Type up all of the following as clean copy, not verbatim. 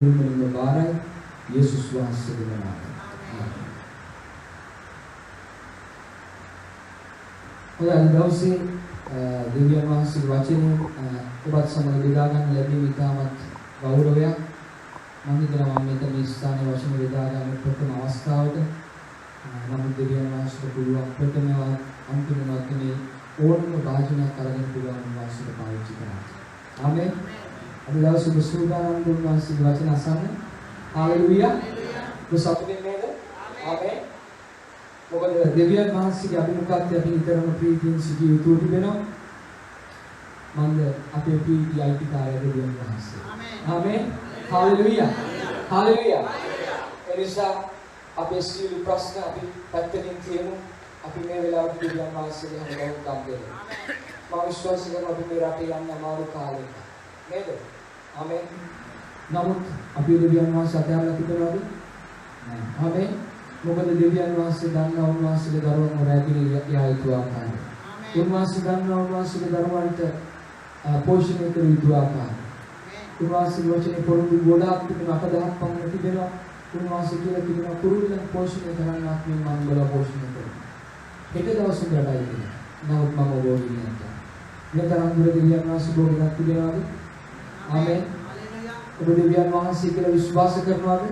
Mubarak Yesus වහන්සේගේ නාමයෙන්. ඔයාලා දවසේ දෙවියන් වහන්සේගේ වචනේ ඔබත් සමග බෙදා ගන්න ලැබීම ඉතාමත් ගෞරවයක්. මම හිතනවා මේක මේ ස්ථානයේ වචන බෙදා ගන්න ප්‍රථම අවස්ථාවට නම් දෙවියන් වහන්සේට පුළුවන් ප්‍රථම අන්තිම වචනේ ඕනම භාජනයක් අරගෙන පුළුවන් වහන්සේට පාවිච්චි කරන්න. ආමේන්. අද දවසේ බුසුදානම් දුන්නාසිගේ වචන අසන්න. හාලෙලූයා. ඔබ නේද? ආමේන්. මොකද දෙවියන් වහන්සේගේ අභිමුඛත්වය අපි නිතරම ප්‍රීතියෙන් සිටිය යුතු වෙනවා. මන්ද අපේ ප්‍රීතිය අයිතිකාරය දෙවියන් වහන්සේ. ආමේන්. හාලෙලූයා. හාලෙලූයා. එනිසා අපේ සියලු ප්‍රශ්න අපි පැත්තකින් තියමු. අපි මේ වෙලාවට දෙවියන් වහන්සේගේ හැමෝම ගම් දෙමු. මම විශ්වාස කරනවා අපි මේ රටේ යන්න අමාරු කාලයක. නේද? ආමේන්. නමුත් අපි දෙවියන් වහන්සේ අතහැරලා තිබෙනවද? නෑ. ආමේන්. මොකද දෙවියන් වහන්සේ දන්නා උන්වහන්සේගේ දරුවන් රැඳිලා යා යුතු ආකාරය. උන්වහන්සේ දන්නා උන්වහන්සේගේ දරුවන්ට පෝෂණය කළ යුතු ආකාරය. උන්වහන්සේගේ වචනේ පොරොන්දු ගොඩාක් තිබෙන 8000ක් පමණ තිබෙනවා. උන්වහන්සේ කියලා තිබෙනවා කුරුල්ලන් පෝෂණය කරන්නත් මේ මංගල පෝෂණය කරනවා. හෙට දවසේ රටයි කියලා. නමුත් මම ඔබ කියන්නේ මේ තරම් දුර දෙවියන් වහන්සේ බොහොමයක් තිබෙනවාද? ආමේන්. ඔබ දෙවියන් වහන්සේ කියලා විශ්වාස කරනවාද?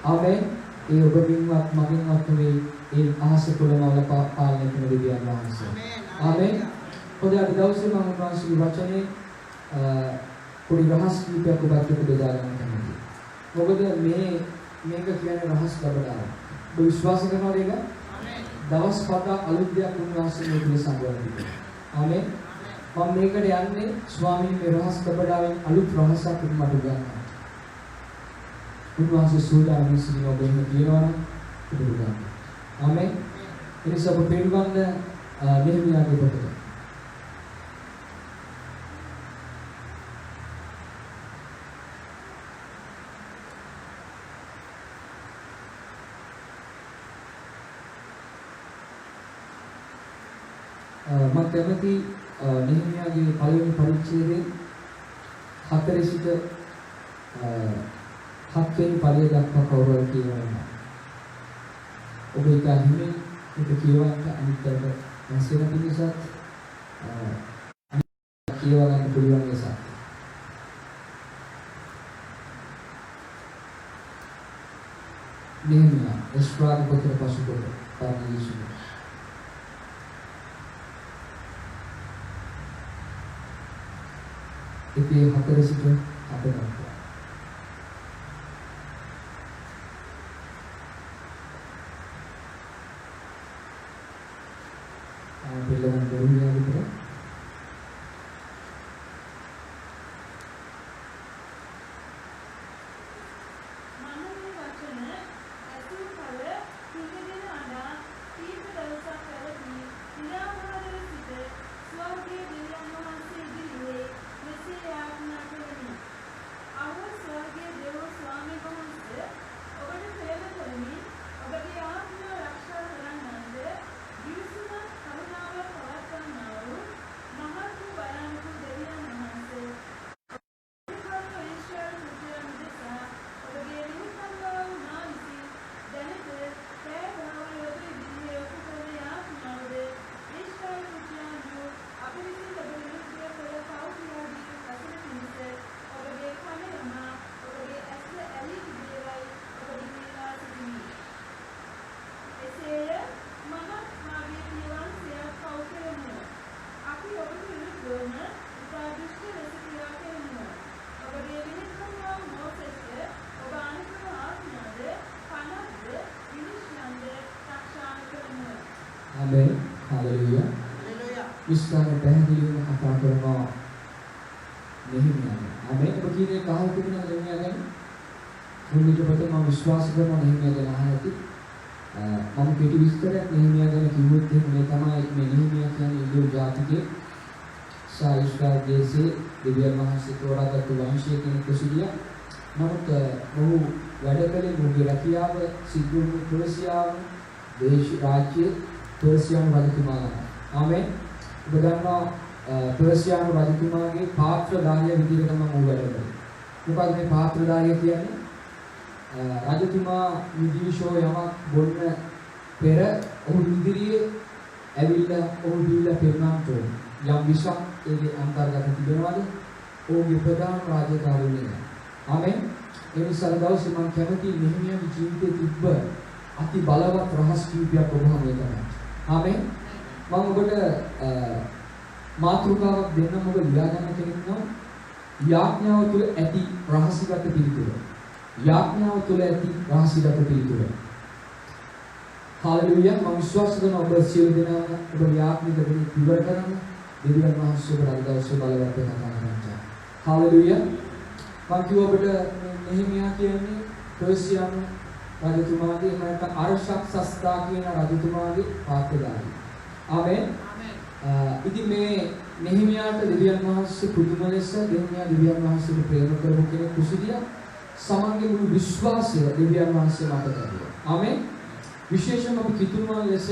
ආමේන්. ඒ ඔබින්වත් මගින්වත් මේ ඒ අහස තුලම පාලනය කරන දෙවියන් වහන්සේ. ආමේන්. පොඩි අද දවසේ මම උන්වහන්සේගේ වචනේ පොඩි රහස් කීපයක් ඔබට බෙදා ගන්න කැමතියි. මොකද මේක කියන්නේ රහස් කබඩාවක්. ඔබ විශ්වාස කරනවද ඒක? ආමේන්. දවස් 7ක් අලුත් දෙයක් උන්වහන්සේ මේ පිළිසඳ කරනවා. ආමේන්. මම මේකට යන්නේ ස්වාමීන් මේ රහස් කබඩාවෙන් අලුත් රහසක් මට ගන්නවා. උන්වහන්සේ සූදානම් සිටින ඔබ එහෙම කියනවනම් උදුගන්න. ආමේන්. එනිසා ඔබ පිළිගන්න මෙහෙමියාගේ පොතට. මම කැමති නෙහෙමියාගේ පළවෙනි පරිච්ඡේදයේ 4 සිට 7 වෙනි පරිය දක්වා කවුරුහරි කියනවා. ඔබ ඒක හිමින් ඒක කියවන්න අනිත්‍යව ඇසෙන පිණිසත් කියව ගන්න පුළුවන් නිසා. නෙහෙමියා එස්රාගේ පොතේ පසුකොට පාරියේසු ඉතින් 4 සිට 8 දක්වා පිළිගන්න බැහැ විතර ආමේන්. හාලෙලූයා. විස්තර පැහැදිලිවම කතා කරනවා නෙහෙමියා. ආමේන්. ඔබ කියන්නේ කහල් තිබුණා නෙහෙමියා ගැන? මුලින්ම මම විශ්වාස කරනවා නෙහෙමියා ගැන අහලා මම කෙටි විස්තරයක් නෙහෙමියා ගැන කිව්වොත් මේ තමයි මේ නෙහෙමියා කියන්නේ ඉස්රායෙල් ජාතිකේ ඉස්රායෙල් දේශයේ දෙවියන් වහන්සේ තෝරාගත්තු වංශයේ කෙනෙකු සිටියා. නමුත් ඔහු වැඩ කළේ මොහුගේ රැකියාව සිද්ධ වුණු පුරසියාව දේශ රාජ්‍යයේ පුරසියානු රජතුමාලා. ආමේන්. ඔබ දන්නවා පුරසියානු රජතුමාගේ පාත්‍රධාරිය විදිහට තමයි ඔහු වැඩ කළේ. මොකද මේ පාත්‍රධාරිය කියන්නේ? රජතුමා නිදිවිෂෝ යමක් බොන්න පෙර ඔහු ඉදිරියේ ඇවිල්ලා ඔහු දීලා පෙන්නන්ට යම් විසක් ඒකේ අන්තර්ගත තිබෙනවද? ඔහුගේ ප්‍රධාන රාජකාරිය නේ. ආමෙන්. ඒ නිසා දවසේ මම කැමති මෙහෙමියගේ ජීවිතයේ තිබ්බ අති බලවත් රහස් කීපයක් ඔබ හමුවේ තමයි. ආමෙන්. මම ඔබට මාතෘකාවක් දෙන්නම් ඔබ ලියා ගන්න කෙනෙක් නම් යාඥාව තුළ ඇති රහසිගත පිළිතුර. යාඥාව තුළ ඇති රහසිගත පිළිතුර. හාලෙලූයා. මම විශ්වාස කරනවා ඔබ සියලු දෙනා ඔබ යාඥික දෙන්නේ ඉවර කරන්න දෙවියන් වහන්සේ ඔබට අද දවසේ බලවත් වෙන කතා කරනවා. හාලෙලූයා. මම කිව්ව ඔබට නෙහෙමියා කියන්නේ පර්සියානු රජතුමාගේ එහෙම අර්ශක්සස්තා කියන රජතුමාගේ පාත්‍රධාරී. ආමෙන්. ඉතින් මේ නෙහෙමියාට දෙවියන් වහන්සේ පුදුම ලෙස නෙහෙමියා දෙවියන් වහන්සේට ප්‍රේම කරපු කෙනෙක් කුසිදියා සමන්ගේ මුළු විශ්වාසය දෙවියන් වහන්සේ මත කරුවා. ආමෙන්. විශේෂයෙන්ම අපි කිතුරුමන් ලෙස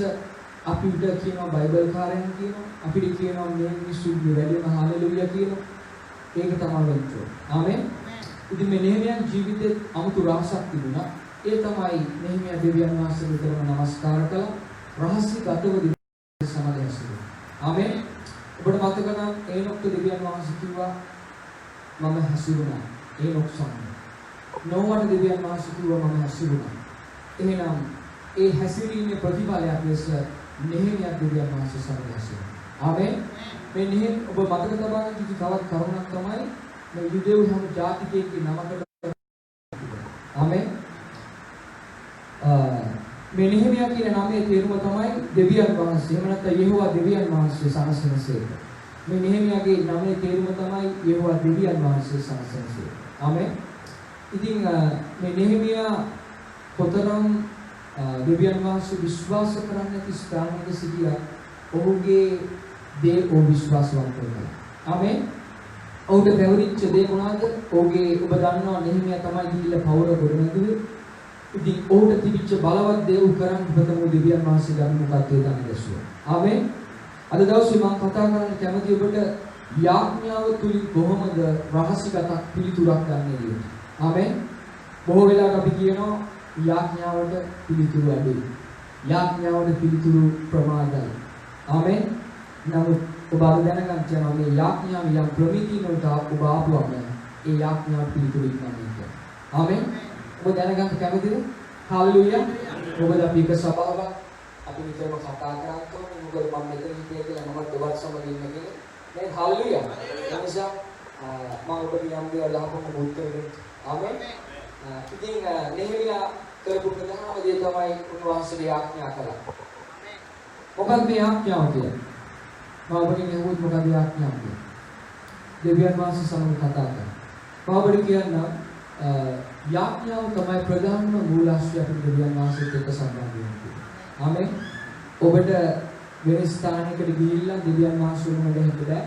අපිට කියනවා බයිබල් කාරයන් කියනවා අපිට කියනවා මේ මිනිස්සුගේ වැඩිම හාලෙලූයා කියනවා. ඒක තමයි වෙන්නේ. ආමෙන්. ඉතින් මේ නෙහෙමියාගේ ජීවිතේ අමුතු රහසක් තිබුණා. ඒ තමයි නෙහෙමියා දෙවියන් වහන්සේට කරන නමස්කාර කළා. රහස්‍යගතව සමග ඇසුරුවා. ආමෙන්. ඔබට මතක නම් ඒනොක්ට දෙවියන් වහන්සේ කිව්වා මම හැසිරුණා. ඒනොක් සමග. නෝවට දෙවියන් වහන්සේ කිව්වා මම හැසිරුණා. එහෙනම් ඒ හැසිරීමේ ප්‍රතිඵලයක් ලෙස නෙහෙමියා දෙවියන් වහන්සේ සමග හැසිරුණා. ආමෙන්. මේ නෙහෙම ඔබ මතක තබා ගන්න කිසි තවත් කරුණක් තමයි මේ යුදෙව් හැම ජාතිකයෙක්ගේ නමකට ආමෙන්. මේ නෙහෙමියා කියන නමේ තේරුම තමයි දෙවියන් වහන්සේ. එහෙම නැත්නම් යෙහෝවා දෙවියන් වහන්සේ සනසනසේක. මේ නෙහෙමියාගේ නමේ තේරුම තමයි යෙහෝවා දෙවියන් වහන්සේ සනසනසේක. ආමෙන්. ඉතින් මේ නෙහෙමියා කොතරම් දෙවියන් වහන්සේ විශ්වාස කරන්නේ නැති ස්ථානයක සිටියා ඔහුගේ දේ ඔහු විශ්වාසවන්ත වෙනවා. ආමෙන්. ඔහුට පැවරිච්ච දේ මොනවාද? ඔහුගේ ඔබ දන්නවා නෙහෙමියා තමයි ගිහිල්ලා පවුර ගොඩනැගුවේ. ඉතින් ඔහුට තිබිච්ච බලවත් දේ උ කරන් ප්‍රථම දෙවියන් වහන්සේ ගන්න මොකක්ද දන්නේ දැසුවා. ආමෙන්. අද දවසේ මම කතා කරන්න කැමති ඔබට යාඥාව තුලින් කොහොමද රහසිගත පිළිතුරක් ගන්න කියලා. ආමෙන්. බොහෝ වෙලාවට අපි කියනවා යාඥාවට පිළිතුරු අඩුයි. යාඥාවට පිළිතුරු ප්‍රමාදයි. ආමෙන්. නමුත් ඔබ අද දැනගන්න යනවා මේ යාඥාව යම් ප්‍රමිතියකට ඔබ ආපුවම ඒ යාඥාව පිළිතුරු ඉක්මනින්ද. ආමෙන්. ඔබ දැනගන්න කැමතිද? හාලෙලූයා. ඔබද අපි එක සභාවක් අපි විතරම කතා කරන්නේ මොකද මම මෙතන හිටියේ කියලා මම ඔබත් සමග ඉන්නේ කියලා. මේ හාලෙලූයා. ඒ නිසා මම ඔබට යම් දේවල් අහපොම උත්තර දෙන්න. ආමෙන්. ඉතින් නෙහෙමියා කරපු ප්‍රධානම දේ තමයි උන්වහන්සේගේ ආඥා කළා. මොකක්ද මේ ආඥාව කියන්නේ? මම ඔබගෙන් අහුවොත් මොකක්ද ආඥාව කියන්නේ? දෙවියන් වහන්සේ සමග කතා කරනවා. මම ඔබට කියන්න යාඥාව තමයි ප්‍රධානම මූලාශ්‍රය අපේ දෙවියන් වහන්සේත් එක්ක සම්බන්ධ වෙන්නේ. ආමෙන්. ඔබට වෙන ස්ථානයකට ගිහිල්ලා දෙවියන් වහන්සේ උනට හිට බෑ.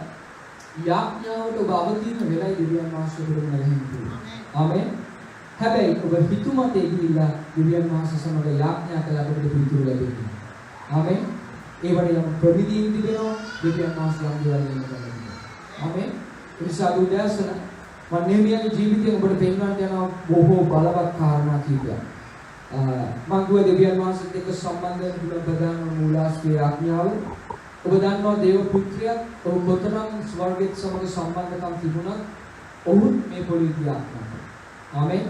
යාඥාවට ඔබ අවදීන වෙලයි දෙවියන් වහන්සේ උනට නැහින්නේ. ආමෙන්. හැබැයි ඔබ හිතුමතේ ගිහිල්ලා දෙවියන් වහන්සේ සමග යාඥා කළාට ඔබට පිළිතුරු ලැබෙන්නේ. ආමෙන්. ඒ වගේ යම් ප්‍රවිදීන් තිබෙනවා දෙවියන් වහන්සේ ළඟ ඉවරගෙන. ආමෙන්. ඒ නිසා උදෑසන නෙහෙමියාගේ ජීවිතයෙන් ඔබට පෙන්වන්න යන බොහෝ බලවත් කාරණා කීපයක්. මම කිව්වා දෙවියන් වහන්සේත් එක්ක සම්බන්ධ වෙන ප්‍රධාන මූලාශ්‍රයේ ආඥාව. ඔබ දන්නවා දේව පුත්‍රයා ඔහු කොතරම් ස්වර්ගයේත් සමග සම්බන්ධකම් තිබුණත් ඔහු මේ පොළොවේ ආඥා කළා. ආමෙන්.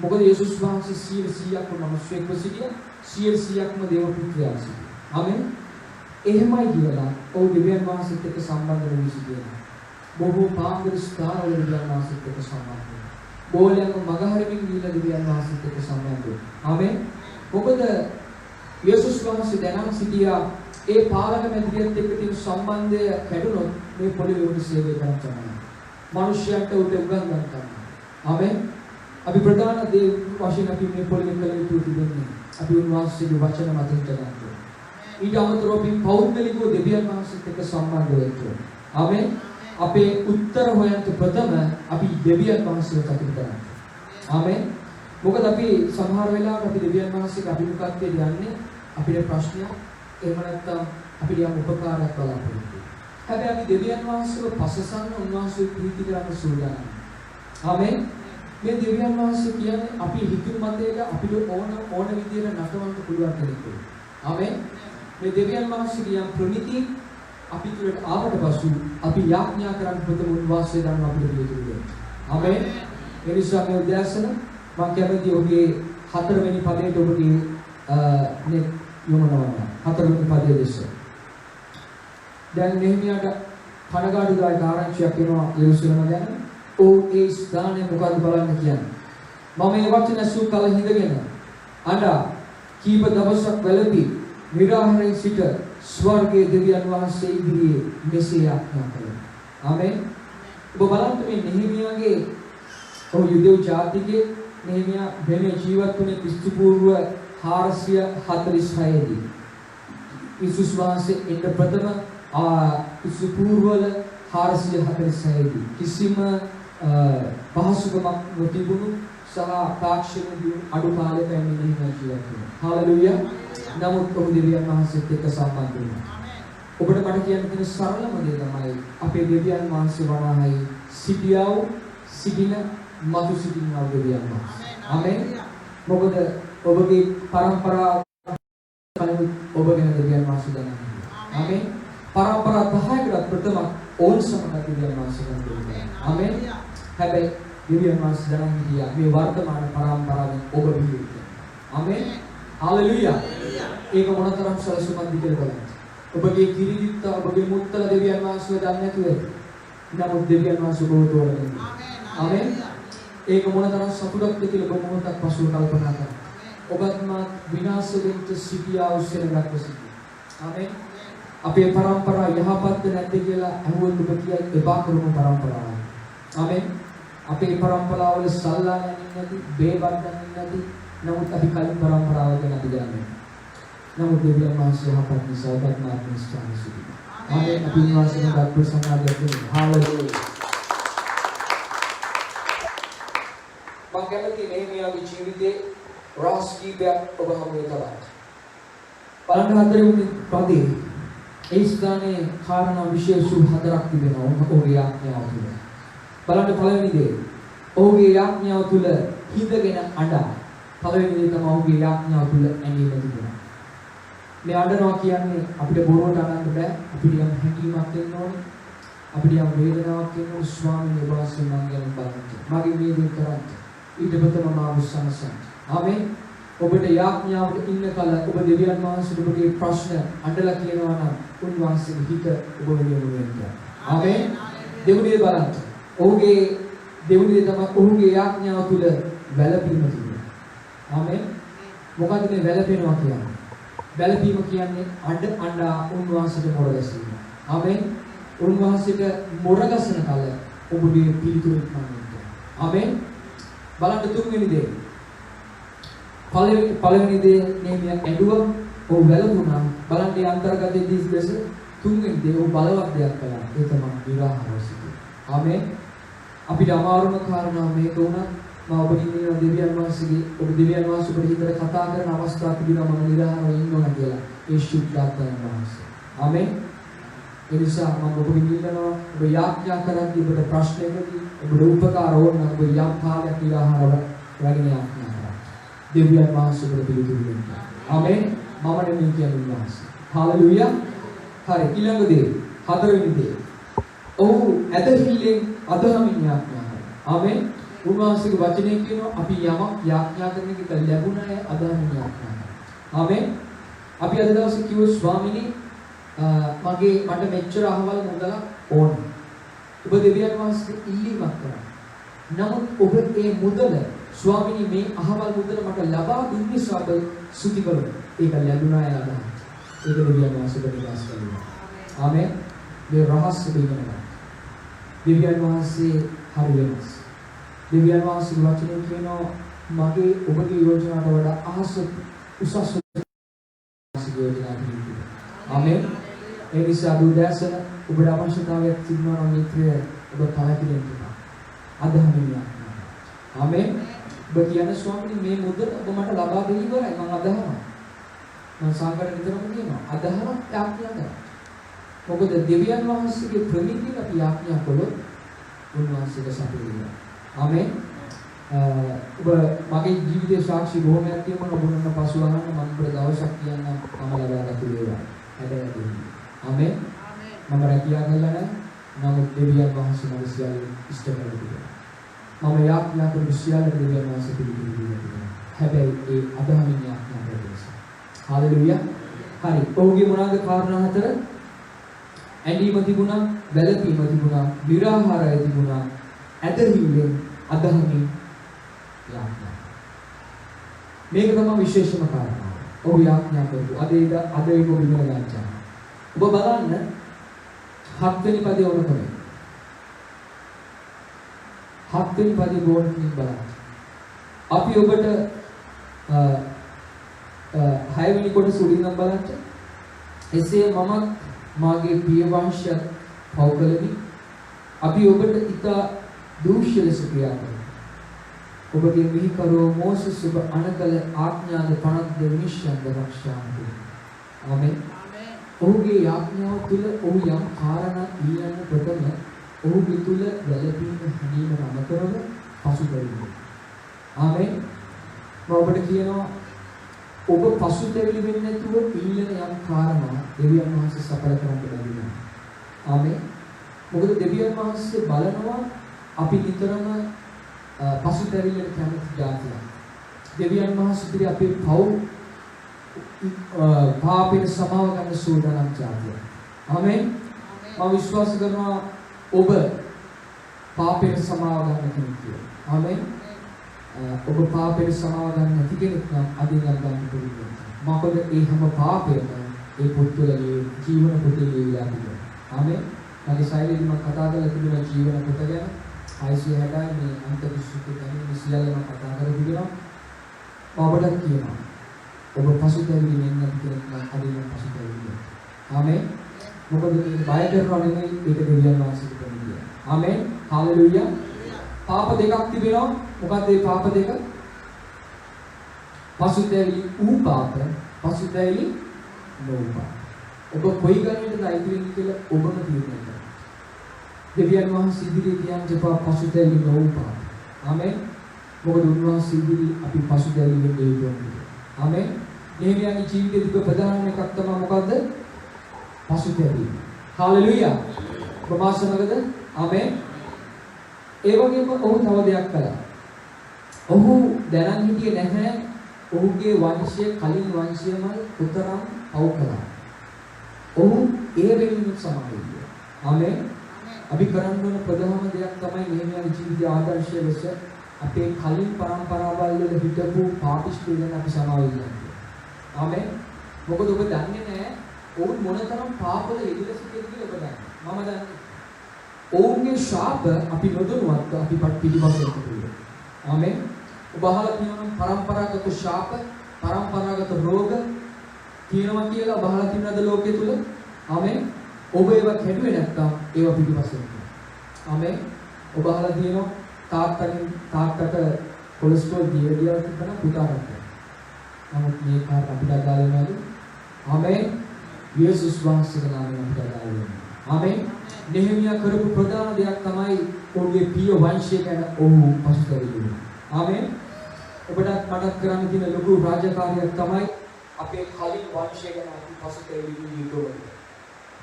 මොකද යේසුස් වහන්සේ 100%ක්ම මනුෂ්‍යෙක්ව සිටියා 100%ක්ම දේව පුත්‍රයා සිටියා. ආමෙන්. එහෙමයි කියලා ඔහු දෙවියන් වහන්සේත් එක්ක සම්බන්ධ වෙන්න සිටියා. බොහෝ පාංගර ස්ථානවල දෙවියන් වහන්සේත් එක්ක සම්බන්ධ වෙනවා. බෝලයන්ව මගහරමින් ගිහිල්ලා දෙවියන් වහන්සේත් එක්ක සම්බන්ධ වෙනවා. ආමෙන්. මොකද යේසුස් වහන්සේ දැනන් සිටියා ඒ පාලක මැදිරියත් එක්ක තියෙන සම්බන්ධය කැඩුනොත් මේ පොළොවේ උන් සේවය කරන්න තමයි. මිනිස්යන්ට උට උගන්වන්න තමයි. ආමෙන්. අපි ප්‍රධාන දේ වශයෙන් අපි මේ පොළොවේ කළ යුතු තිබෙන්නේ. අපි උන්වහන්සේගේ වචන මත හිටගන්න. ඊට අමතරව අපි පෞද්ගලිකව දෙවියන් වහන්සේත් එක්ක සම්බන්ධ වෙන්න. ආමෙන්. අපේ උත්තර හොයන්න ප්‍රථම අපි දෙවියන් වහන්සේට කටයුතු කරන්න. ආමෙන්. මොකද අපි සමහර වෙලාවට අපි දෙවියන් වහන්සේගේ අභිමුඛත්වයට යන්නේ අපේ ප්‍රශ්නයක් එහෙම නැත්නම් අපිට යම් උපකාරයක් බලාපොරොත්තු වෙනවා. හැබැයි අපි දෙවියන් වහන්සේව පසසන්න උන්වහන්සේ ප්‍රීති කරන්න සූදානම්. ආමෙන්. මේ දෙවියන් වහන්සේ කියන්නේ අපි හිතුව මතයට අපිට ඕන විදියට නටවන්න පුළුවන් කෙනෙක්. ආමෙන්. මේ දෙවියන් වහන්සේ කියන ප්‍රමිති අපි තුළට ආවට පසු අපි යාඥා කරන්න ප්‍රථම උන්වහන්සේ දන්න අපිට පිළිතුරු. ආමෙන්. ඒ නිසා මේ උදෑසන මම කැමති ඔබේ 4 වෙනි පදයට ඔබගේ නේ යොමුනවා. 4 වෙනි පදයේ දෙස. දැන් නෙහිමියාට කනගාටුදායක ආරංචියක් එනවා යෙරුසලම ගැන. ඒ ස්ථානය මොකක්ද බලන්න කියන්නේ. මම මේ වචන ඇසූ කල හිඳගෙන අඬා කීප දවසක් වැළපී නිරාහාරයෙන් සිට ස්වර්ගයේ දෙවියන් වහන්සේ ඉදිරියේ මෙසේ ආඥා කළා. ආමෙන්. ඔබ බලන්න මේ නෙහිමියාගේ යුදෙව් ජාතිකයේ නෙහිමියා වෙන ජීවත් වුණේ ක්‍රිස්තු පූර්ව 446 දී. යේසුස් වහන්සේ ඉන්න ප්‍රථම ක්‍රිස්තු පූර්වවල 446 දී කිසිම පහසුකමක් නොතිබුණු සහ තාක්ෂණික අඩු කාලයක එන්නේ ජීවත් වුණා. හාලෙලූයා. නමුත් ඔහු දෙවියන් වහන්සේත් එක්ක සම්බන්ධ වුණා. ඔබට මට කියන්න තියෙන සරලම දේ තමයි අපේ දෙවියන් වහන්සේ වනාහි සිටින මතු සිටිනා දෙවියන් වහන්සේ. ආමෙන්. මොකද ඔබගේ පරම්පරාව ඔබ ගැන දෙවියන් වහන්සේ දන්නවා. ආමෙන්. පරම්පරා 10කට ප්‍රථම ඕන් සමග දෙවියන් වහන්සේ දන්නවා. ආමෙන්. හැබැයි දෙවියන් වහන්සේ දන්නවා කියා මේ වර්තමාන පරම්පරාවෙන් ඔබ පිළිගන්න. ආමෙන්. හාලෙලූයා. ඒක මොනතරම් සලසුමක්ද කියලා බලන්න. ඔබගේ කිරිදිත්ත ඔබගේ මුත්තල දෙවියන් වහන්සේ දන්නේ නැතුව නමුත් දෙවියන් වහන්සේ ඔබව තෝරගන්නවා. ආමෙන්. ඒක මොනතරම් සතුටක්ද කියලා ඔබ මොහොතක් පසුව කල්පනා කරන්න. ඔබත් මා විනාශ වෙන්න සිටියා උස්සෙනගත් සිටියා. ආමෙන්. අපේ පරම්පරාව යහපත්ද නැද්ද කියලා අහුවොත් ඔබ කියයි එපා කරමු පරම්පරාව. ආමෙන්. අපේ පරම්පරාවල සල්ලා යන්නේ නැති, බේබත් යන්නේ නැති. නමුත් අපි කලින් පරම්පරාව ගැන අපි දන්නේ. නමුත් දෙවියන් වහන්සේ යහපත් නිසා ඔබත් මා නිස්සාරණ සිටිනවා. ආමෙන්. අපි වාසනාවක් ප්‍රසන්නතාවයක් දෙන්න. හාලෙලූයා. මම කැමති නෙහිමියාගේ ජීවිතේ රහස් කීපයක් ඔබ හමුවේ තබන්න. බලන්න 4 වෙනි පදේ ඒ ස්ථානයේ කාරණා විශේෂ 4ක් තිබෙනවා ඔහුගේ ආඥාව තුළ. බලන්න පළවෙනි දේ ඔහුගේ ආඥාව තුළ හිඳගෙන අඬා. පළවෙනි දේ තමයි ඔහුගේ ආඥාව තුළ ඇනීම තිබෙනවා. මේ අඬනවා කියන්නේ අපිට බොරුවට අඬන්න බෑ. අපිට යම් හැඟීමක් එන්න ඕනේ. අපිට යම් වේදනාවක් එන්න ඕනේ. ස්වාමීන් වහන්සේ මම ගැන බලන්න. මගේ මේ දේ කරන්න. ඊට පස්සේ මම අවසන්සන්. ආමෙන්. ඔබට යාඥාවට ඉන්න කල ඔබ දෙවියන් වහන්සේට ඔබගේ ප්‍රශ්න අඬලා කියනවා නම් උන්වහන්සේගේ හිත ඔබ වෙනුවෙන් වෙනවා. ආමෙන්. දෙවුනේ බලන්න. ඔහුගේ දෙවුනේ තමයි ඔහුගේ යාඥාව තුළ වැළපීම තිබෙනවා. ආමෙන්. මොකද මේ වැළපෙනවා කියන්නේ? වැළපීම කියන්නේ අඬා උන්වහන්සේට මොර ගැසීම. ආමෙන්. උන්වහන්සේට මොර ගැසෙන කල ඔබගේ පිළිතුරු ඉක්මවන්න. ආමෙන්. බලන්න තුන්වෙනි දේ. පළවෙනි දේ නෙමියා ඇඬුවා. ඔහු වැළපුණා. බලන්න මේ අන්තර්ගතයේ දීස් තුන්වෙනි දේ ඔහු බලවත් දෙයක් කළා. ඒ තමයි විරාහව සිටු. ආමෙන්. අපිට අමාරුම කාරණා මේක වුණා. මම ඔබකින් කියන දෙවියන් වහන්සේගේ ඔබ දෙවියන් වහන්සේට හිතට කතා කරන අවස්ථා තිබුණා මම විරාහව ඉන්න ඕන කියලා. ඒ ශුද්ධාත්මයන් වහන්සේ. ආමෙන්. ඒ නිසා මම ඔබකින් කියනවා ඔබ යාඥා කරද්දී ඔබට ප්‍රශ්නයකදී ඔබට උපකාර ඕන නම් ඔබ යම් කාලයක් විරාහව වගේ යාඥා කරන්න. දෙවියන් වහන්සේට පිළිතුරු දෙන්න. ආමෙන්. මම නෙමෙයි කියන්නේ වහන්සේ. හාලෙලූයා. හරි. ඊළඟ දේ 4 වෙනි දේ. ඔහු ඇදහිල්ලෙන් අදහමින් යාඥා කරනවා. ආමෙන්. උන්වහන්සේගේ වචනේ කියනවා අපි යමක් යාඥා කරන එක ලැබුණ අය අදහමින් යාඥා කරනවා. ආමෙන්. අපි අද දවසේ කිව්ව ස්වාමීනි මට මෙච්චර අහවල් මුදලක් ඕන. ඔබ දෙවියන් වහන්සේට ඉල්ලීමක් කරා. නමුත් ඔබ ඒ මුදල ස්වාමීනි මේ අහවල් මුදල මට ලබා දුන්නේ සාද සුති කළා. ඒක ලැබුණා ය අදහන. ඒක දෙවියන් වහන්සේට විශ්වාස කරනවා. ආමෙන්. මේ රහස්‍ය දෙවියන්. දෙවියන් වහන්සේ හරි වෙනස්. දෙවියන් වහන්සේ වචනේ කියනවා මගේ ඔබගේ යෝජනාවට වඩා අහස උසස් යෝජනා පිළිතුරු. ආමෙන්. ඒ නිසා දුදැසන ඔබට අවශ්‍යතාවයක් තිබුණා නම් මිත්‍රය ඔබ කලකිරෙන්න එපා. අදහමින් යන්න. ආමෙන්. ඔබ කියන ස්වාමීනි මේ මුදල ඔබ මට ලබා දෙන්න ඉවරයි මම අදහනවා. මම සංඝරත්නය විතරම කියනවා. අදහනවා යාඥා කරනවා. මොකද දෙවියන් වහන්සේගේ ප්‍රමිතිය අපි යාඥා කළොත් උන්වහන්සේට සපිරිය. ආමෙන්. ඔබ මගේ ජීවිතයේ සාක්ෂි බොහොමයක් තියෙනවා. ඔබ මොන පසු අහන්න මම ඔබට දවසක් කියන්නම් මම ලබාගත්තු දේවල්. හැබැයි ආමෙන්. මම රැකියාව කළා නැහැ. නමුත් දෙවියන් වහන්සේ මගේ සියල්ල ඉෂ්ට කරලා තිබෙනවා. මම යාඥා කරපු සියල්ල දෙවියන් වහන්සේ පිළිගන්න තිබෙනවා. හැබැයි ඒ අදහමින් යාඥා කරපු හාලෙලූයා. හරි. ඔහුගේ මොනවාද කාරණා හතර? ඇඳීම තිබුණා, වැළපීම තිබුණා, විරාහාරය තිබුණා, ඇදහිල්ලෙන් අදහමින් යාඥා. මේක තමයි විශේෂම කාරණාව. ඔහු යාඥා කරපු. අද ඒක ඔබ ඉගෙන ගන්නවා. ඔබ බලන්න හත්වෙනි පදේ ඕන කරේ. හත්වෙනි පදේ ඕනකින් බලන්න. අපි ඔබට හයවෙනි කොටස උඩින් නම් බලන්න. එසේ මම මාගේ පිය වංශයත් පව් කළෙමි. අපි ඔබට ඉතා දූෂ්‍ය ලෙස ක්‍රියා කළා. ඔබගේ මිහිකරෝ මෝසෙස් ඔබ අනකල ආඥාද 52 විනිශ්චයන්ද රක්ෂා කළා. ආමෙන්. ඔහුගේ යාඥාව තුළ ඔහු යම් කාරණා ඊළඟ ප්‍රථම ඔහුගේ තුළ වැළපීම හැදීම නමතරව පසුතැවිලි. ආමෙන්. මම ඔබට කියනවා ඔබ පසුතැවිලි වෙන්නේ නැතුව ඊළඟ යම් කාරණා දෙවියන් වහන්සේ සඵල කරන්න බැහැ. ආමෙන්. මොකද දෙවියන් වහන්සේ බලනවා අපි නිතරම පසුතැවිල්ලට කැමති જાතියක්. දෙවියන් වහන්සේ පිළි අපේ පව් පාපයට සමාව ගන්න සූදානම් જાතියක්. ආමෙන්. මම විශ්වාස කරනවා ඔබ පාපයට සමාව ගන්න කෙනෙක් කියලා. ආමෙන්. ඔබ පාපයට සමාව ගන්න නැති කෙනෙක් නම් අදින් ගන්න පුළුවන්. මොකද ඒ හැම පාපයක්ම ඒ පුත්තුලගේ ජීවන පොතේ ලියවිලා තිබෙනවා. ආමෙන්. මගේ ශෛලියෙන් මම කතා කරලා තිබුණා ජීවන පොත ගැන. 660 මේ අන්තවිශ්වක ගැන සියල්ලම කතා කරලා තිබෙනවා. මම ඔබට කියනවා ඔබ පසුතැවිලි වෙන්නේ නැති කෙනෙක් නම් අදින් පසුතැවිලි. ආමෙන්. මොකද මේ බය කරනවා නෙමෙයි ඒක දෙවියන් වහන්සේට කියන්නේ. ආමෙන්. හාලෙලූයා. පාප දෙකක් තිබෙනවා. මොකක්ද මේ පාප දෙක? පසුතැවිලි වූ පාප, පසුතැවිලි නොවූ පාප. ඔබ කොයි ගණනටද අයිති වෙන්නේ කියලා ඔබම තීරණය කරන්න. දෙවියන් වහන්සේ ඉදිරියේ තියන්නේ පසුතැවිලි නොවූ පාප. ආමෙන්. මොකද උන්වහන්සේ ඉදිරියේ අපි පසුතැවිලි වෙන්නේ නැහැ. ආමෙන්. නෙහෙමියාගේ ජීවිතයේ තිබෙන ප්‍රධානම එකක් තමයි මොකද්ද? පසුතැවිලි. හාලෙලූයා. ඔබ මාසනකද? ආමෙන්. ඒ වගේම ඔහු තව දෙයක් කළා. ඔහු දැනන් හිටියේ නැහැ ඔහුගේ වංශය කලින් වංශයම උතරම් පව් කළා. ඔහු ඒ වෙනුවෙන් සමාවෙන්නේ. ආමෙන්. අපි කරන්න ඕන ප්‍රධානම දෙයක් තමයි නෙහෙමියාගේ ජීවිතයේ ආදර්ශය ලෙස අපේ කලින් පරම්පරාවල් වල හිටපු පාපිෂ්ඨයන් අපි සමාවෙන්නේ. ආමෙන්. මොකද ඔබ දන්නේ නැහැ ඔවුන් මොනතරම් පාපවල යෙදලා සිටියද කියලා ඔබ දන්නේ. මම දන්නේ. ඔවුන්ගේ ශාප අපි නොදොනුවත් අපි පිටිපස්සෙන් කරේ. ආමෙන්. ඔබ අහලා තියෙනවා පරම්පරාගත ශාප, පරම්පරාගත රෝග තියෙනවා කියලා ඔබ අහලා තියෙනවද ලෝකයේ තුල? ආමෙන්. ඔබ ඒවා කැඩුවේ නැත්නම් ඒවා පිටිපස්සෙන් කරනවා. ආමෙන්. ඔබ අහලා තියෙනවා තාත්තට කොලෙස්ටරෝල් දියවිලා තිබෙන පුතාට. නමුත් මේ කාර්ය අපිට අදාළ වෙනවද? ආමෙන්. යේසුස් වහන්සේගේ නාමයෙන් අපිට අදාළ වෙනවා. ආමෙන්. නෙහෙමියා කරපු ප්‍රධාන දෙයක් තමයි ඔහුගේ පිය වංශය ගැන ඔහු පසුතැවිලි වුණා. ආමෙන්. ඔබට මතක් කරගන්න තියෙන ලොකු රාජකාරියක් තමයි අපේ කලින් වංශය ගැන අපි පසුතැවිලි වුණේ.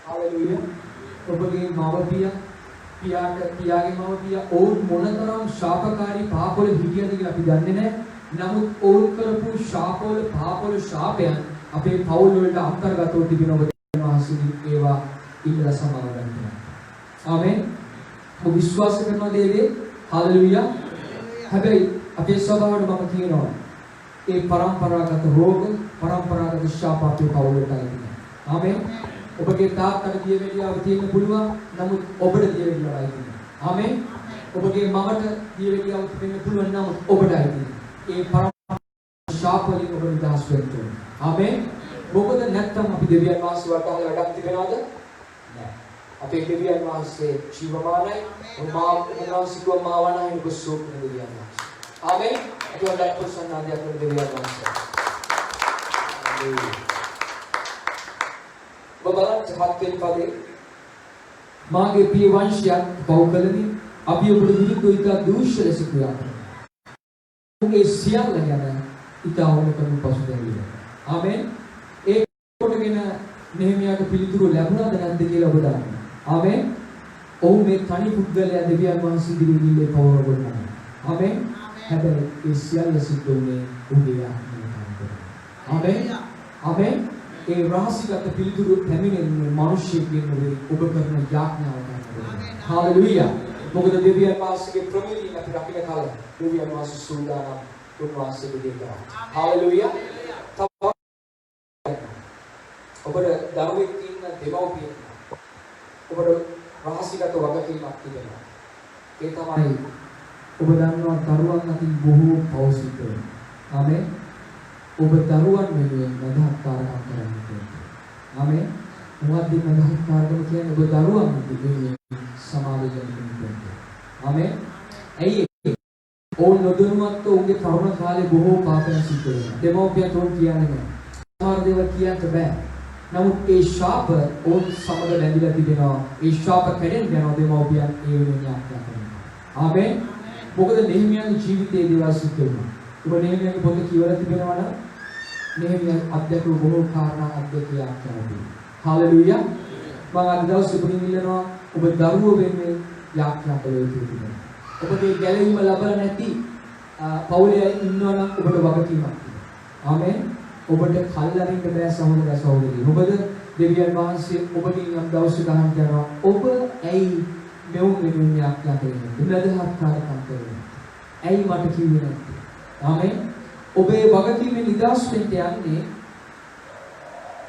හාලෙලූයා. ඔබගේ මව්පිය පියාගේ මව්පිය ඔවුන් මොනතරම් ශාපකාරී පාපවල හිටියද කියලා අපි දන්නේ නැහැ. නමුත් ඔවුන් කරපු ශාපවල පාපවල ශාපයන් අපේ පවුල් වලට අන්තර්ගතව තිබෙන ඔබ ඒවා ඉඳලා සමාව ගන්නවා. ආමෙන්. ඔබ විශ්වාස කරනවා දේවේ? හාලෙලූයා. හැබැයි අපේ ස්වභාවයට මම කියනවා ඒ පරම්පරාගත රෝග, පරම්පරාගත ශාප අපේ පවුලට තියෙනවා. ආමෙන්. ඔබගේ තාත්තට දියවැඩියාව තියෙන්න පුළුවන්. නමුත් ඔබට දියවැඩියාවයි තියෙනවා. ආමෙන්. ඔබගේ මවට දියවැඩියාව තියෙන්න පුළුවන්. නමුත් ඔබටයි තියෙන්නේ. ඒ පරම්පරාගත ශාප වලින් ඔබ නිදහස් වෙන්න ඕනේ. ආමෙන්. මොකද නැත්තම් අපි දෙවියන් වහන්සේ වටහලා වැඩක් තිබෙනවද? නැහැ. අපේ දෙවියන් වහන්සේ ජීවමානයි. උන්වහන්සේ මාවනයි ගොස්සෝ කියන දෙවියන් වහන්සේ. ආමෙන්. අපි වඩාත් ප්‍රසන්නතාවයක් වෙන දෙවියන් වහන්සේ. ආමෙන්. බලන්න හත්වෙනි පදේ මාගේ පිය වංශයන් පව් කළෙමි අපි ඔබට විරුද්ධව ඉතා දූෂ්‍ය ලෙස ක්‍රියා කරනවා. ඔබේ සියල්ල ගැන ඉතා ඕනකම පසුතැවිලි. ආමෙන්. ඒ කොටගෙන නෙහෙමියාට පිළිතුරු ලැබුණාද නැද්ද කියලා ඔබ දන්නවා. ආමෙන්. ඔව් මේ තනි පුද්ගලයා දෙවියන් වහන්සේ දිවිවිල්ලේ පවර ගන්නවා. ආමෙන්. හැබැයි ඒ සියල්ල සිද්ධ වුණේ ඔබේ ආත්මය. ආමෙන්. ආමෙන්. ඒ රහසිගත පිළිතුරු පැමිණෙන්නේ මිනිස්සෙකින් නෙවෙයි ඔබ කරන යාඥාව කරනවා. හාලෙලූයා. මොකද දෙවියන් වහන්සේගේ ප්‍රමිතිය අපි රකින්න කාලේ දෙවියන් වහන්සේ සූදානම් උන්වහන්සේගේ දේ කරා. හාලෙලූයා. ඔබට දරුවෙක් ඉන්න දෙමව්පියෙක් ඔබට රහසිගත වගකීමක් තිබෙනවා. ඒ තමයි ඔබ දන්නවා දරුවන් අතින් බොහෝ පෞසිත වෙනවා. ආමෙන්. ඔබ දරුවන් වෙනුවෙන් මදහත්කාරකම් කරන්න ඕනේ. ආමෙන්. මොකක්ද මදහත්කාරකම කියන්නේ? ඔබ දරුවන් වෙනුවෙන් සමාවෙන්න ඕනේ. ආමෙන්. ඇයි ඕන් නොදැනුවත්ව උන්ගේ තරුණ කාලේ බොහෝ පාපයන් සිදු වෙනවා. දෙමව්පියන් තෝන් කියන්නේ නැහැ. සමහර දේවල් කියන්න බෑ. නමුත් ඒ ශාප ඕන් සමග බැඳිලා තිබෙනවා. ඒ ශාප කැඩෙන්න යනවා දෙමව්පියන් ඒ වෙනුවෙන් යාඥා කරනවා. ආමෙන්. මොකද නෙහෙමියාගේ ජීවිතයේ දේවල් සිද්ධ වෙනවා. ඔබ නෙහෙමියාගේ පොත කියවලා තිබෙනවා නම් නෙහෙමියා අධ්‍යක්ෂ බොහෝ කාරණා අධ්‍යක්ෂ යාඥා කරනවා. හාලෙලූයා. මම අද දවසේ පුණින් ඉල්ලනවා ඔබ දරුවෝ වෙනුවෙන් යාඥා කළ යුතුයි කියලා. ඔබගේ ගැලවීම ලැබලා නැති පවුලේ ඉන්නවා නම් ඔබට වගකීමක් තියෙනවා. ආමෙන්. ඔබට කල්ලාරින්න බෑ සහෝදර සහෝදරිය. මොකද දෙවියන් වහන්සේ ඔබගෙන් යම් දවසක අහන්න යනවා ඔබ ඇයි මෙවුන් වෙනුවෙන් යාඥා කරන්නේ? උනදහත්කාරකම් කරන්නේ. ඇයි මට කිව්වේ නැත්තේ? ආමෙන්. ඔබේ වගකීමෙන් නිදහස් වෙන්න යන්නේ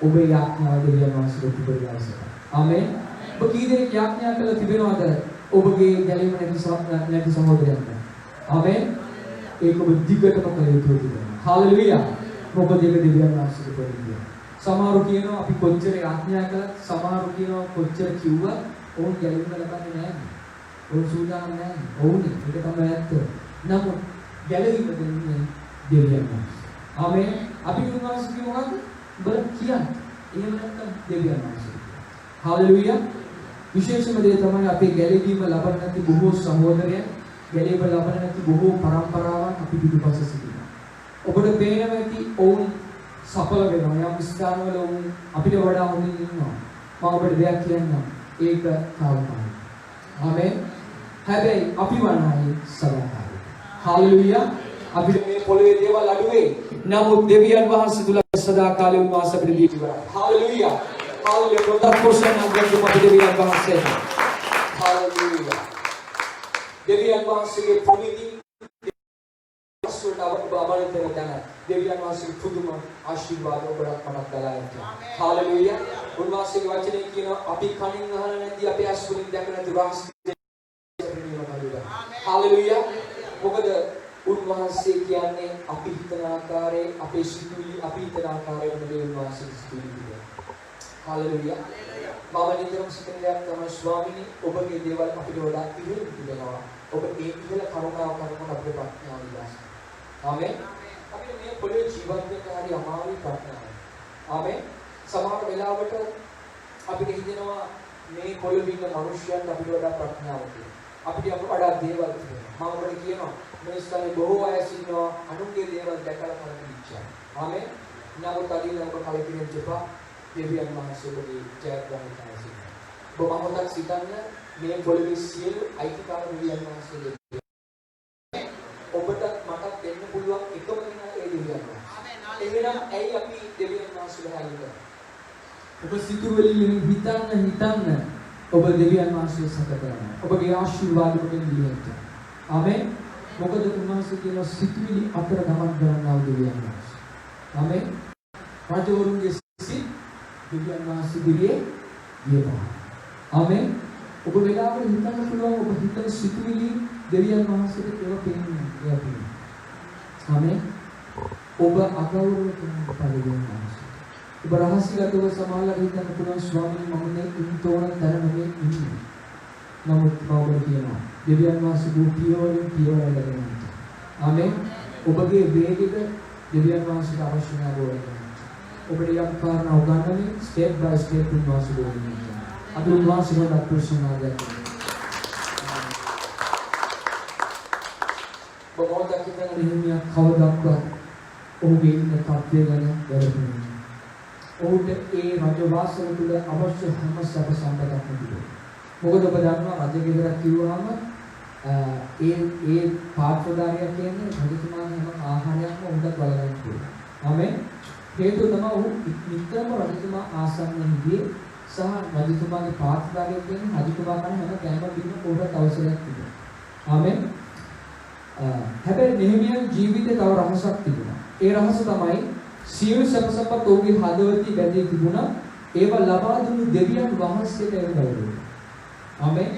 ඔබේ යාඥාව දෙවියන් වහන්සේ ප්‍රතිපදාවස. ආමෙන්. ඔබ කී දෙනෙක් යාඥා කළ තිබෙනවද ඔබගේ ගැලීම නැති සහෝදරයන්ට? ආමෙන්. ඒක ඔබ දිගටම කළ යුතුයි තිබෙනවා. හාලෙලූයා. මොකද ඒක දෙවියන් වහන්සේගේ ප්‍රතිපදාව. සමහරු කියනවා අපි කොච්චර යාඥා කළත් සමහරු කියනවා කොච්චර කිව්වත් ඕන් ගැලීම ලබන්නේ නැහැ. ඕන් සූදානම් නැහැ. ඕනේ. ඒක තමයි ඇත්ත. නමුත් ගැලීම දෙන්නේ දෙවියන් වහන්සේ. ආමෙන්. අපි උන්වහන්සේ කිව්ව මොකද්ද? බල කියන්නේ. එහෙම නැත්නම් දෙවියන් වහන්සේ. හාලෙලූයා. විශේෂම දේ තමයි අපේ ගැලවීම ලබන්න නැති බොහෝ සහෝදරයන් ගැලවීම ලබන්න නැති බොහෝ පරම්පරාවන් අපි පිටුපස සිටිනවා. ඔබට පේනවා ඇති ඔවුන් සඵල වෙනවා. යම් ස්ථානවල ඔවුන් අපිට වඩා හොඳින් ඉන්නවා. මම ඔබට දෙයක් කියන්නම්. ඒක කාලපායි. ආමෙන්. හැබැයි අපි වනායි සදාකාලික. හාලෙලූයා. අපිට මේ පොළවේ දේවල් අඩු වෙයි. නමුත් දෙවියන් වහන්සේ තුල සදාකාලික උන්වහන්සේ අපිට දී ඉවරයි. හාලෙලූයා. හාලෙලූයා. ප්‍රොඩක්ෂන් අධ්‍යක්ෂ අපිට දෙවියන් වහන්සේ. හාලෙලූයා. දෙවියන් වහන්සේගේ ප්‍රමිති සුවඳ අවබෝධයෙන් දැන දෙවියන් වහන්සේගේ පුදුම ආශිර්වාද ඔබට මතක් කරලා යනවා. හාලෙලූයා. උන්වහන්සේගේ වචනේ කියනවා අපි කනින් අහලා නැති අපේ ඇස් වලින් දැක නැති රහස්‍ය හාලෙලූයා. මොකද උන්වහන්සේ කියන්නේ අපි හිතන ආකාරයේ අපේ සිතුවිලි අපි හිතන ආකාරයේ නෙවෙයි උන්වහන්සේගේ සිතුවිලි. හාලෙලූයා. මම නිතරම සිතන දෙයක් තමයි ස්වාමීනි ඔබගේ දේවල් අපිට වඩා ඉහළ තිබෙනවා. ඔබ ඒ ඉහළ කරුණාව කරනකොට අපේ ප්‍රඥාව විලාස. ආමෙන්. අපිට මේ පොළේ ජීවත් වෙන්න හරි අමාරුයි ප්‍රඥාව. ආමෙන්. සමහර වෙලාවට අපිට හිතෙනවා මේ පොළේ ඉන්න මිනිස්යන්ට අපිට වඩා ප්‍රඥාව තියෙනවා. අපිට වඩා දේවල් තියෙනවා. මම ඔබට කියනවා මේ ස්ථානයේ බොහෝ අය ඉන්නවා අනුන්ගේ දේවල් දැකලා කරන්න ඉච්ඡා. ආමෙන්. නමුත් අදින ඔබ කලකිරීම දෙපා දෙවියන් වහන්සේගේ ජයග්‍රහණය කරනවා. ඔබ මොහොතක් සිතන්න මේ පොළවේ සියලු අයිතිකාර දෙවියන් වහන්සේගේ ඔබට මට දෙන්න පුළුවන් එකම කෙනා ඒ දෙවියන් වහන්සේ. එහෙනම් ඇයි අපි දෙවියන් වහන්සේලා හැලෙන්නේ? ඔබ සිතුවිලි හිතන්න ඔබ දෙවියන් වහන්සේ සත කරනවා. ඔබගේ ආශිර්වාද ඔබෙන් දිවෙන්න. ආමෙන්. මොකද උන්වහන්සේ කියන සිතුවිලි අතර ගමන් කරන්නා වූ දෙවියන් වහන්සේ. ආමෙන්. රජවරුන්ගේ සිත් දෙවියන් වහන්සේ දිගේ ගියපා. ආමෙන්. ඔබ වෙලාවකට හිතන්න පුළුවන් ඔබ හිතන සිතුවිලි දෙවියන් වහන්සේට ඒවා පෙන්වන්නේ. ආමෙන්. ඔබ අගෞරව කරන පරිදි ඔබ රහසිගතව සමාලලා හිතන්න පුළුවන් ස්වාමීන් වහන්සේ ඉන්තෝන තරමේ ඉන්නේ. නමුත් බවල කියනවා දෙවියන් වහන්සේ පියවරෙන් පියවර ලැබෙනවා. ආමෙන්. ඔබගේ වේගෙට දෙවියන් වහන්සේට අවශ්‍ය නැවෝරනවා. ඔබට යම් කාරණා උගන්වන්නේ ස්ටෙප් බයි ස්ටෙප් උන්වහන්සේ දෙන්නේ. අද උන්වහන්සේට ප්‍රශ්නාවක් මොකද හිතන නිහිමියා කවදාවත් ඔහුගේ ඉන්න තත්ත්වය ගැන වැළපෙන්නේ. ඔහුට ඒ රජ වාසය තුළ අවශ්‍ය හැම සැප සම්පතක්ම තිබුණා. මොකද ඔබ දන්නවා රජ ගෙදරක් කිව්වහම ඒ පාත්‍රධාරියා කියන්නේ රජතුමාගේ හැම ආහාරයක්ම උන්ට බලගන්න පුළුවන්. ආමෙන්. හේතුව තමයි ඔහු නිතරම රජතුමා ආසන්නයේදී සහ රජතුමාගේ පාත්‍රධාරියා කියන්නේ රජතුමා කරන හැම කෑම බීම උන්ට අවශ්‍යයක් තිබුණා. ආමෙන්. හැබැයි නෙහෙමියාගේ ජීවිතේ තව රහසක් තිබුණා. ඒ රහස තමයි සියලු සැප සම්පත් ඔහුගේ හදවතේ බැඳී තිබුණා. ඒවා ලබා දුන්නු දෙවියන් වහන්සේට එවනවා. ආමෙන්.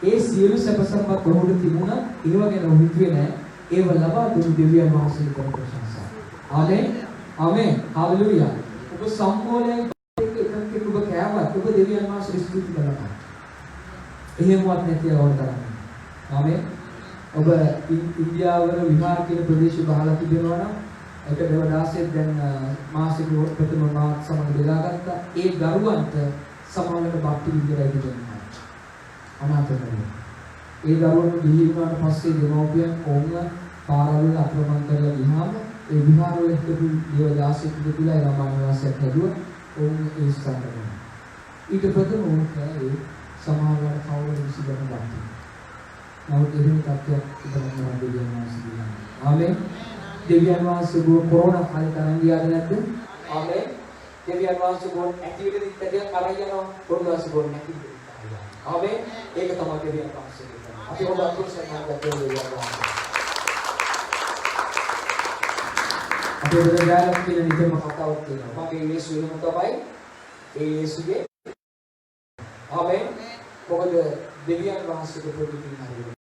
ඒ සියලු සැප සම්පත් ඔහුට තිබුණා. ඒව ගැන ඔහු හිතුවේ නෑ. ඒව ලබා දුන්නු දෙවියන් වහන්සේට කරන ප්‍රශංසා. ආමෙන්. ආමෙන්. හාලෙලූයා. ඔබ සම්මෝලයෙන් එකක් ඔබ කෑවත් ඔබ දෙවියන් වහන්සේට ස්තුති කරනවා. එහෙමවත් නැතිව වඩ කරන්නේ. ආමෙන්. ඔබ ඉන්දියාවල විහාර කියන ප්‍රදේශ බහලා තිබෙනවා නම් ඒක දවදාසෙත් දැන් මාසික ප්‍රථම මාත් සමග බෙදාගත්තා. ඒ දරුවන්ට සමානව බක්ති විද්‍යාවයි දෙන්නා. අනාථකයි. ඒ දරුවන්ට ගිහි වුණාට පස්සේ දෙමව්පියන් ඕංග පාරවල් අක්‍රමණ කරලා ගියාම ඒ විහාරවල හිටපු දවදාසෙත් දෙපිලා රාමායන වාසයක් හැදුවා. ඕංග ඒ ස්ථානවල. ඊට ප්‍රථම ඕංග ඒ සමාජවල කවුරු විසිකරන බක්ති. නමුත් එහෙම තත්ත්වයක් ඉදලා දෙවියන් වහන්සේ. ආමෙන්. දෙවියන් වහන්සේ ගෝ කොරෝනා කාලේ තරම් ගියාද නැද්ද? ආමෙන්. දෙවියන් වහන්සේ ගෝ ඇක්ටිවිටි ඉස්සරහට කරා යනවා. කොරෝනාස් ගෝ නැති. ආමෙන්. ඒක තමයි දෙවියන් වහන්සේ කියන්නේ. අපි ඔබ අතුරු සම්මාන දෙවියන් වහන්සේ. අපි දෙවියන් කියන නිතරම කතාවක් තියෙනවා. මගේ යේසු එහෙම තමයි. ඒ යේසුගේ ආමෙන්. මොකද දෙවියන් වහන්සේගේ ප්‍රතිපදින හරියට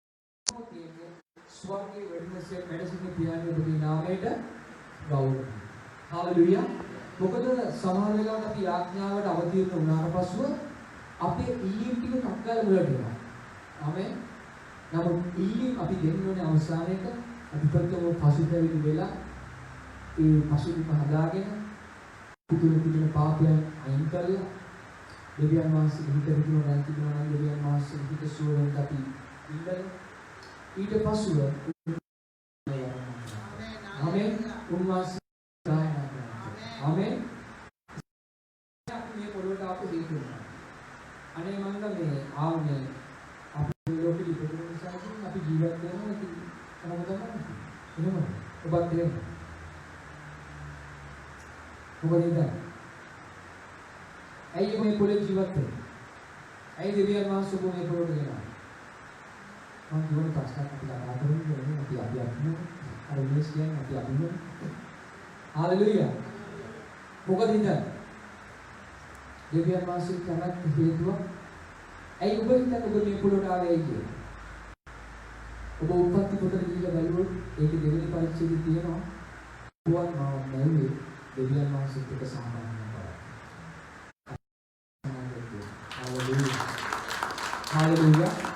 ස්වර්ගයේ වැඩිමසේ මැඩසින් පියාණන්ගේ නාමයට ගෞරවය. හාලෙලූයා. මොකද සමහර වෙලාවට අපි ආඥාවට අවතීර්ණ වුණාට පස්සෙ අපේ ඊයින් ටික කක්කල මුලට එනවා. ආමෙන්. නමුත් ඊයින් අපි දෙන්න ඕනේ අවසානයේක අපි ප්‍රත්‍යව පසුතැවිලි වෙලා ඒ පසුබිම හදාගෙන පුදුම පුදුම පාපයන් අයින් කරලා දෙවියන් වහන්සේ හිත විදින නැති වෙනවා නම් දෙවියන් වහන්සේ හිත සුවයෙන් අපි ඉඳලා ඊට පස්සෙ ආමෙන් උන්වහන්සේ ගායනා කරනවා. ආමෙන්. මේ පොළොවට ආපු දීතුනා. අනේ මංගල මේ ආන්නේ අපි ලෝකෙ ඉපදුන නිසා අපි ජීවත් වෙනවා ඉතින් මොකද කරන්නේ? එහෙමද? ඔබත් එහෙම. මොකද ඇයි මේ පොළේ ජීවත් වෙන්නේ? ඇයි දෙවියන් වහන්සේ මේ පොළොවට ගෙනාවේ? මම කියන ප්‍රශ්නක් අපි කතා කරමු අපි අහන්න. අර මිනිස් කියන්නේ අපි අහන්න. හාලෙලූයා. මොකද ඉතින් දෙවියන් වහන්සේ කනක් හේතුව ඇයි ඔබ හිතන්නේ ඔබ මේ පොළොවට ආවේ කියලා? ඔබ උපත්ති පොතේ ගිහිල්ලා බැලුවොත් ඒකේ දෙවෙනි පරිච්ඡේදය තියෙනවා. පුවත් මාව නැන්නේ දෙවියන් වහන්සේත් එක්ක සම්බන්ධ වෙනවා. හාලෙලූයා. හාලෙලූයා.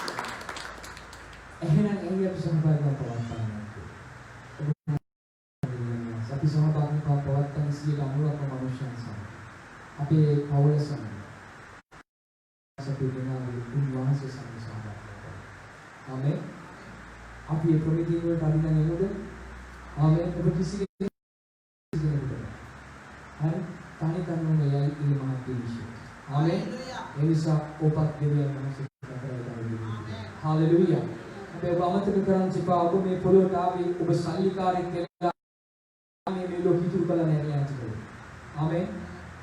එහෙනම් එන්නේ අපි සම්බන්ධව පවත්වන්න. අපි සහභාගීව පවත්වන සියලු අනුරාධ මනුෂ්‍යයන් සමග අපේ පවුල සමග සපිරනාවේ උන්වහන්සේ සමග සහභාගී වෙනවා. ආමෙන්. අපි මේ ප්‍රමිතිය වලට අදින්න නේද? ආමෙන්. ඔබ කිසි කෙනෙකුට හරි තනි තනියම යයි ඉන්න මහත් විශ්ය. ආමෙන්. ඒ නිසා ඔබත් දෙවියන් වහන්සේ කරලා හාලෙලූයා. අපේ ඔබ අමතක කරන් සිපා ඔබ මේ පොළොවට ආවේ ඔබ සල්ලිකාරයෙක් කියලා මේ ලෝකිතු කළ නැහැ නේද? ආමෙන්.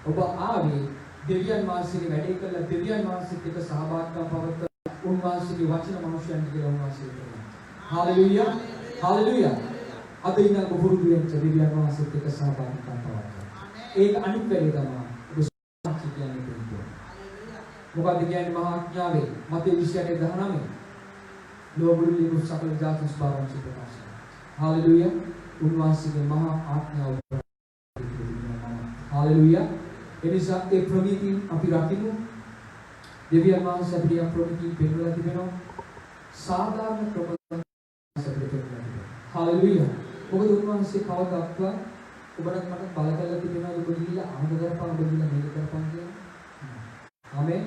ඔබ ආවේ දෙවියන් වහන්සේගේ වැඩේ කළ දෙවියන් වහන්සේත් එක්ක සහභාගීත්වය පවත්වන උන්වහන්සේගේ වචන මනුෂ්‍යයන් කියලා උන්වහන්සේ කියනවා. හාලෙලූයා. හාලෙලූයා. අද ඉන්න ඔබ පුරුදු වෙච්ච දෙවියන් වහන්සේත් එක්ක සහභාගීත්වය පවත්වන්න. ඒක අනිත් වැඩේ තමයි. ඔබ සත්‍ය කියන්නේ කොහොමද? මොකද කියන්නේ මහා ආඥාවේ මතේ 28:19 ලෝබුරුලි මුසකල ජාතිස් පාරංශ ප්‍රකාශ. හාලෙලූයා. උන්වහන්සේගේ මහා ආඥාව. හාලෙලූයා. එනිසා ඒ ප්‍රමිති අපි රකිමු. දෙවියන් වහන්සේ අපිට ප්‍රමිති පෙන්වලා තිබෙනවා. සාධාරණ ක්‍රමයකට. හාලෙලූයා. මොකද උන්වහන්සේ කවදාවත් ඔබට මට බල කරලා තිබෙනවා ඔබ ගිහිල්ලා අහක කරපන් ඔබ ගිහිල්ලා මේක කරපන් කියලා. ආමෙන්.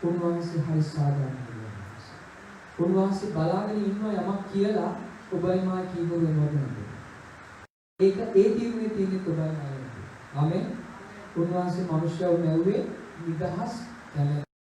උන්වහන්සේ හරි සාධාරණ දෙවියන් වහන්සේ. උන්වහන්සේ බලාගෙන ඉන්නවා යමක් කියලා ඔබයි මා කීව වෙනවද නැද්ද? ඒක ඒ තීරණේ තියෙන්නේ ඔබයි මායි. ආමෙන්. උන්වහන්සේ මිනිස්යව නැවුවේ නිදහස් කැලේ